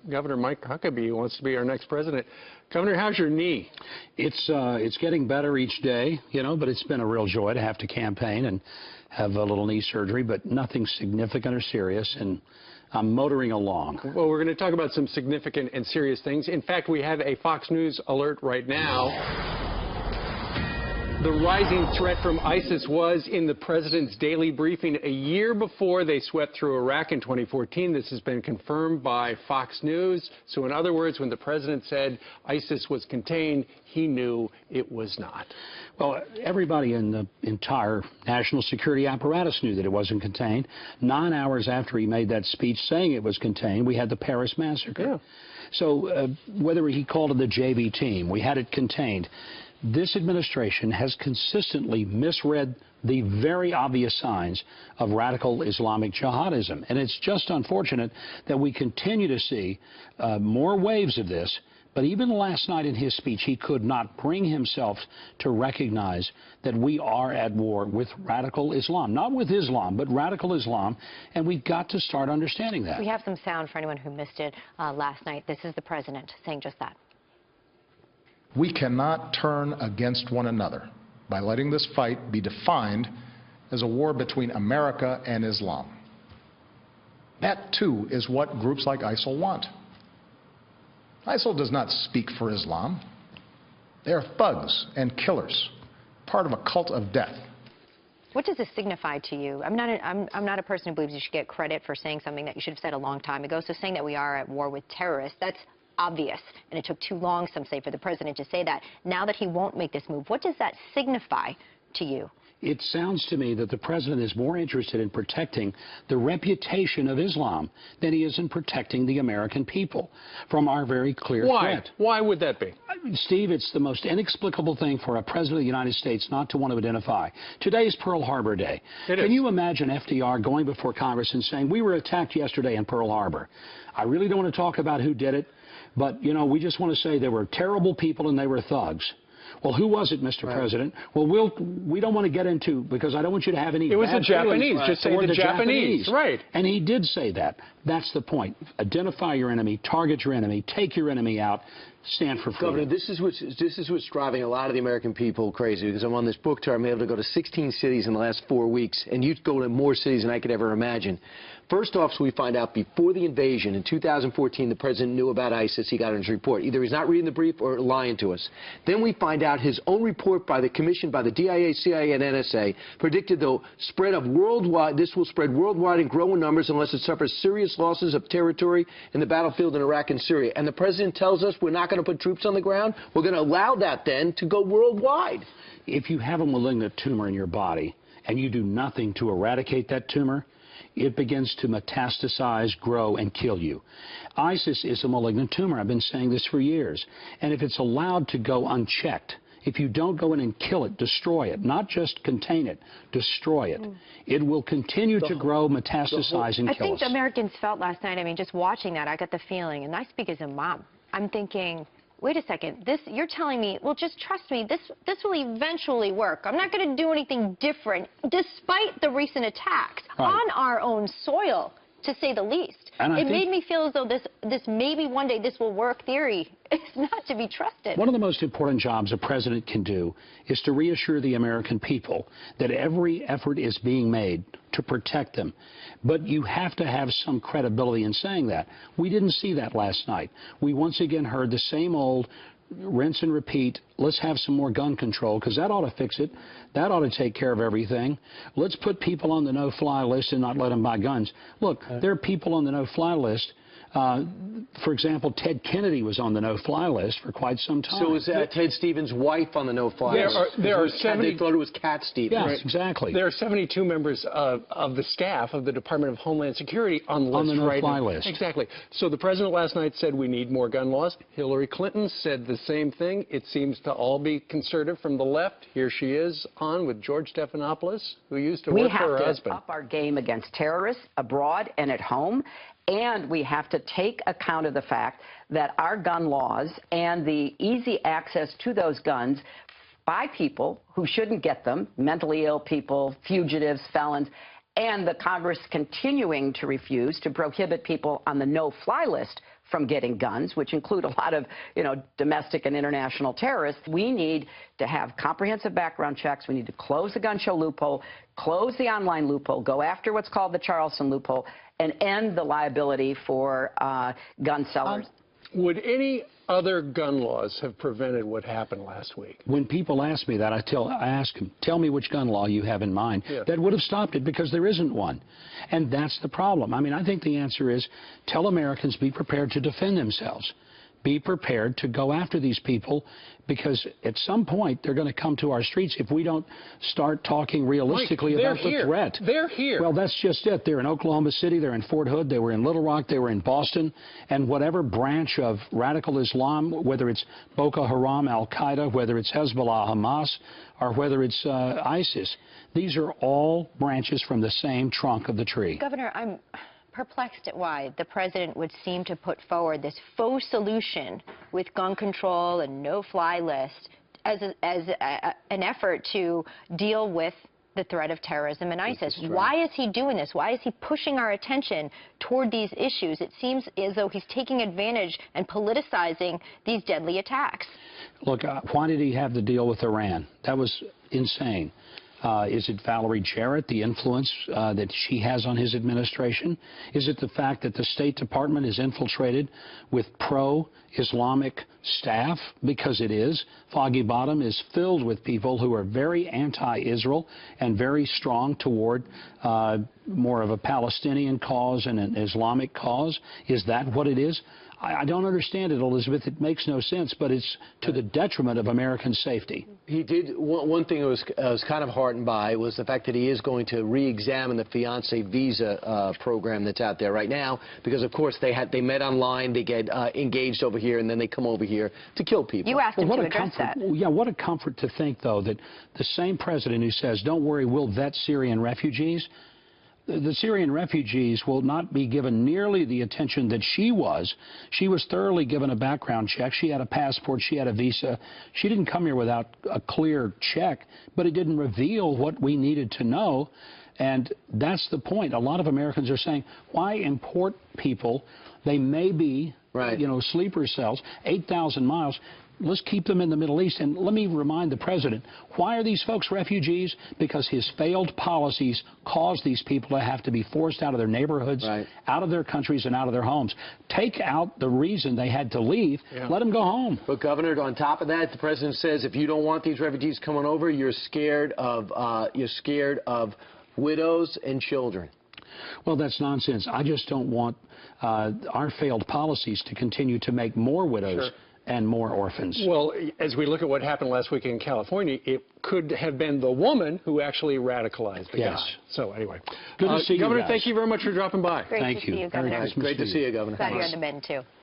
Governor Mike Huckabee wants to be our next president. Governor, how's your knee? It's getting better each day, you know, but it's been a real joy to have to campaign and have a little knee surgery, but nothing significant or serious, and I'm motoring along. Well, we're going to talk about some significant and serious things. In fact, we have a Fox News alert right now. The rising threat from ISIS was in the president's daily briefing a year before they swept through Iraq in 2014. This has been confirmed by Fox News. So in other words, when the president said ISIS was contained, he knew it was not. Well, everybody in the entire national security apparatus knew that it wasn't contained. 9 hours after he made that speech saying it was contained, we had the Paris massacre. Yeah. So whether he called it the JV team, we had it contained. This administration has consistently misread the very obvious signs of radical Islamic jihadism. And it's just unfortunate that we continue to see more waves of this. But even last night in his speech, he could not bring himself to recognize that we are at war with radical Islam. Not with Islam, but radical Islam. And we've got to start understanding that. We have some sound for anyone who missed it last night. This is the president saying just that. We cannot turn against one another by letting this fight be defined as a war between America and Islam. That, too, is what groups like ISIL want. ISIL does not speak for Islam. They are thugs and killers, part of a cult of death. What does this signify to you? I'm not a person who believes you should get credit for saying something that you should have said a long time ago. So saying that we are at war with terrorists, that's obvious, and it took too long, some say, for the president to say that. Now that he won't make this move, what does that signify to you? It sounds to me that the president is more interested in protecting the reputation of Islam than he is in protecting the American people from our very clear threat. Why would that be? Steve, it's the most inexplicable thing for a president of the United States not to want to identify. Today is Pearl Harbor Day. Can you imagine FDR going before Congress and saying, we were attacked yesterday in Pearl Harbor? I really don't want to talk about who did it, but, you know, we just want to say they were terrible people and they were thugs. Well, who was it, Mr. President? Well, we don't want to get into, because I don't want you to have any. It was the Japanese. Right. Just say the Japanese. Right. And he did say that. That's the point. Identify your enemy, target your enemy, take your enemy out, stand for freedom. Governor, this is what's driving a lot of the American people crazy, because I'm on this book tour. I'm able to go to 16 cities in the last 4 weeks, and you go to more cities than I could ever imagine. First off, so we find out before the invasion in 2014, the president knew about ISIS. He got in his report. Either he's not reading the brief or lying to us. Then we find out his own report by the commission, by the DIA, CIA, and NSA, predicted the spread of worldwide. This will spread worldwide in growing numbers unless it suffers serious losses of territory in the battlefield in Iraq and Syria. And the president tells us we're not going to put troops on the ground. We're going to allow that then to go worldwide. If you have a malignant tumor in your body and you do nothing to eradicate that tumor, it begins to metastasize, grow, and kill you. ISIS is a malignant tumor. I've been saying this for years. And if it's allowed to go unchecked, if you don't go in and kill it, destroy it, not just contain it, destroy it, it will continue to grow, metastasize, and kill us. I think the Americans felt last night, I mean, just watching that, I got the feeling, and I speak as a mom, I'm thinking, wait a second, you're telling me, well, just trust me, this will eventually work. I'm not going to do anything different, despite the recent attacks on our own soil, to say the least. And it made me feel as though this maybe one day this will work theory is not to be trusted. One of the most important jobs a president can do is to reassure the American people that every effort is being made to protect them. But you have to have some credibility in saying that. We didn't see that last night. We once again heard the same old rinse and repeat, let's have some more gun control, because that ought to fix it. That ought to take care of everything. Let's put people on the no-fly list and not let them buy guns. Look, there are people on the no-fly list. For example, Ted Kennedy was on the no-fly list for quite some time. So is Ted Stevens' wife on the no-fly list? There are 70. They thought it was Cat Stevens. Yes, exactly. There are 72 members of the staff of the Department of Homeland Security on the no-fly list. Exactly. So the president last night said we need more gun laws. Hillary Clinton said the same thing. It seems to all be conservative from the left. Here she is on with George Stephanopoulos, who used to work for her husband. We have to up our game against terrorists abroad and at home. And we have to take account of the fact that our gun laws and the easy access to those guns by people who shouldn't get them, mentally ill people, fugitives, felons, and the Congress continuing to refuse to prohibit people on the no-fly list from getting guns, which include a lot of, domestic and international terrorists. We need to have comprehensive background checks. We need to close the gun show loophole, close the online loophole, go after what's called the Charleston loophole, and end the liability for gun sellers. Would any other gun laws have prevented what happened last week? When people ask me that, I ask them, tell me which gun law you have in mind that would have stopped it, because there isn't one. And that's the problem. I mean, I think the answer is tell Americans be prepared to defend themselves. Be prepared to go after these people, because at some point they're going to come to our streets if we don't start talking realistically about the threat. They're here. Well, that's just it. They're in Oklahoma City. They're in Fort Hood. They were in Little Rock. They were in Boston. And whatever branch of radical Islam, whether it's Boko Haram, Al-Qaeda, whether it's Hezbollah, Hamas, or whether it's ISIS, these are all branches from the same trunk of the tree. Governor, I'm perplexed at why the president would seem to put forward this faux solution with gun control and no-fly list as an effort to deal with the threat of terrorism and ISIS. Why is he doing this? Why is he pushing our attention toward these issues? It seems as though he's taking advantage and politicizing these deadly attacks. Look, why did he have to deal with Iran? That was insane. Is it Valerie Jarrett, the influence that she has on his administration? Is it the fact that the State Department is infiltrated with pro-Islamic staff? Because it is. Foggy Bottom is filled with people who are very anti-Israel and very strong toward more of a Palestinian cause and an Islamic cause. Is that what it is? I don't understand it, Elizabeth. It makes no sense, but it's to the detriment of American safety. He did one thing I was kind of heartened by was the fact that he is going to re-examine the fiancé visa program that's out there right now, because of course they met online, they get engaged over here, and then they come over here to kill people. You asked him to address that. Yeah, what a comfort to think, though, that the same president who says, don't worry, we'll vet Syrian refugees, the Syrian refugees will not be given nearly the attention that she was. She was thoroughly given a background check. She had a passport. She had a visa. She didn't come here without a clear check, but it didn't reveal what we needed to know. And that's the point. A lot of Americans are saying, why import people? They may be, sleeper cells, 8,000 miles. Let's keep them in the Middle East. And let me remind the president, why are these folks refugees? Because his failed policies cause these people to have to be forced out of their neighborhoods, out of their countries, and out of their homes. Take out the reason they had to leave. Let them go home. But, Governor, on top of that, the president says if you don't want these refugees coming over, you're scared of widows and children. Well, that's nonsense. I just don't want our failed policies to continue to make more widows and more orphans. Well, as we look at what happened last week in California, it could have been the woman who actually radicalized the guy. So anyway, good to see you, Governor, guys. Thank you very much for dropping by. Great to see you, Governor. Great to see you, Governor. Glad you're on the mend, too.